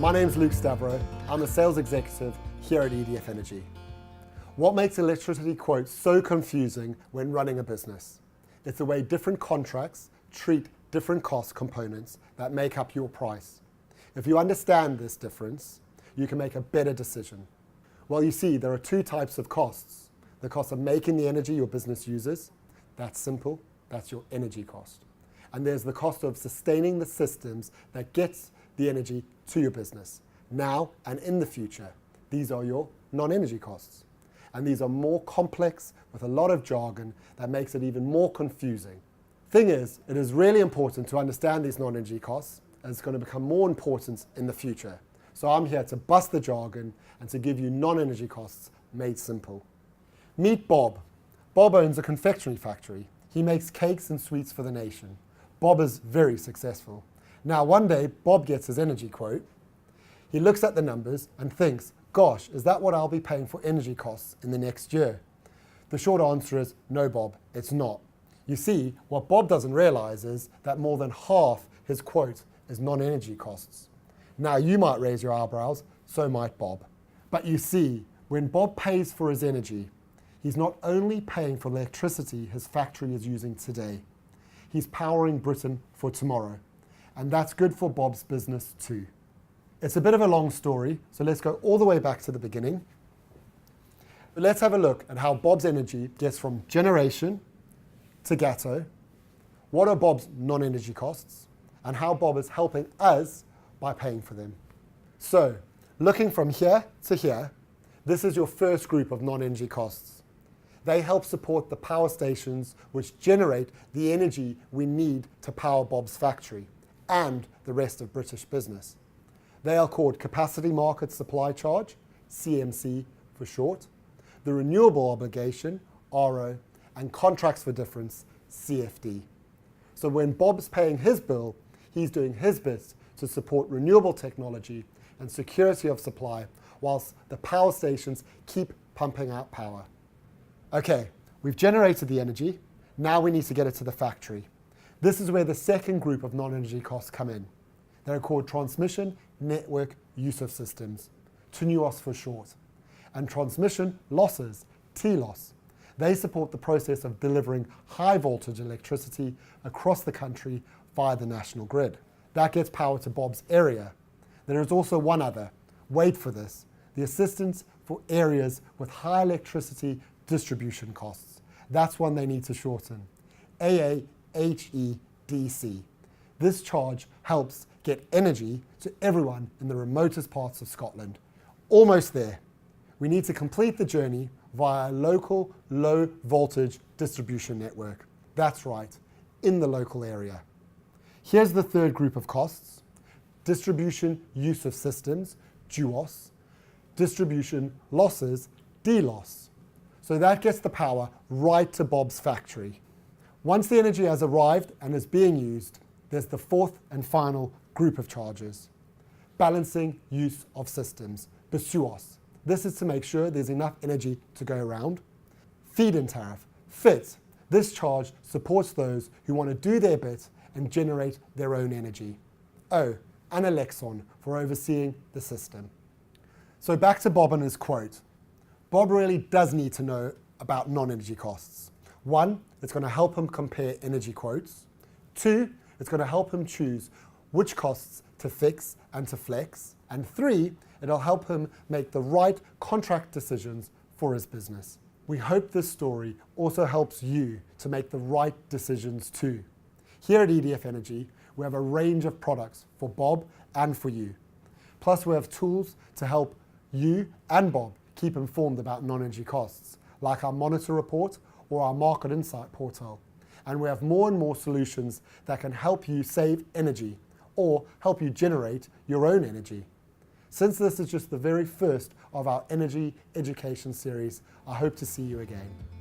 My name's Luke Stavro. I'm a sales executive here at EDF Energy. What makes electricity quotes so confusing when running a business? It's the way different contracts treat different cost components that make up your price. If you understand this difference, you can make a better decision. Well, you see, there are two types of costs. The cost of making the energy your business uses, that's simple, that's your energy cost. And there's the cost of sustaining the systems that gets the energy to your business, now and in the future. These are your non-energy costs. And these are more complex with a lot of jargon that makes it even more confusing. Thing is, it is really important to understand these non-energy costs, as it's going to become more important in the future. So I'm here to bust the jargon and to give you non-energy costs made simple. Meet Bob. Bob owns a confectionery factory. He makes cakes and sweets for the nation. Bob is very successful. Now, one day, Bob gets his energy quote. He looks at the numbers and thinks, gosh, is that what I'll be paying for energy costs in the next year? The short answer is, no, Bob, it's not. You see, what Bob doesn't realize is that more than half his quote is non-energy costs. Now, you might raise your eyebrows, so might Bob. But you see, when Bob pays for his energy, he's not only paying for electricity his factory is using today, he's powering Britain for tomorrow. And that's good for Bob's business too. It's a bit of a long story, so let's go all the way back to the beginning. But let's have a look at how Bob's energy gets from generation to Gatto, what are Bob's non-energy costs, and how Bob is helping us by paying for them. So, looking from here to here, this is your first group of non-energy costs. They help support the power stations which generate the energy we need to power Bob's factory and the rest of British business. They are called Capacity Market Supply Charge, CMC for short, the Renewable Obligation, RO, and Contracts for Difference, CFD. So when Bob's paying his bill, he's doing his bit to support renewable technology and security of supply, whilst the power stations keep pumping out power. Okay, we've generated the energy, now we need to get it to the factory. This is where the second group of non-energy costs come in. They're called Transmission Network Use of Systems, TNUoS for short, and Transmission Losses, TLOS. They support the process of delivering high voltage electricity across the country via the national grid. That gets power to Bob's area. There is also one other, wait for this, the Assistance for Areas with High Electricity Distribution Costs. That's one they need to shorten, AAHEDC. This charge helps get energy to everyone in the remotest parts of Scotland. Almost there. We need to complete the journey via a local low voltage distribution network. That's right, in the local area. Here's the third group of costs, Distribution Use of Systems, DUOS, Distribution Losses, DLOS. So that gets the power right to Bob's factory. Once the energy has arrived and is being used, there's the fourth and final group of charges, Balancing Use of Systems, BSUOS. This is to make sure there's enough energy to go around. Feed-in tariff, FIT. This charge supports those who want to do their bit and generate their own energy. Oh, and Elexon for overseeing the system. So back to Bob and his quote. Bob really does need to know about non-energy costs. One, it's going to help him compare energy quotes. Two, it's going to help him choose which costs to fix and to flex. And three, it'll help him make the right contract decisions for his business. We hope this story also helps you to make the right decisions too. Here at EDF Energy, we have a range of products for Bob and for you. Plus we have tools to help you and Bob keep informed about non-energy costs, like our Monitor Report or our Market Insight portal. And we have more and more solutions that can help you save energy or help you generate your own energy. Since this is just the very first of our energy education series, I hope to see you again.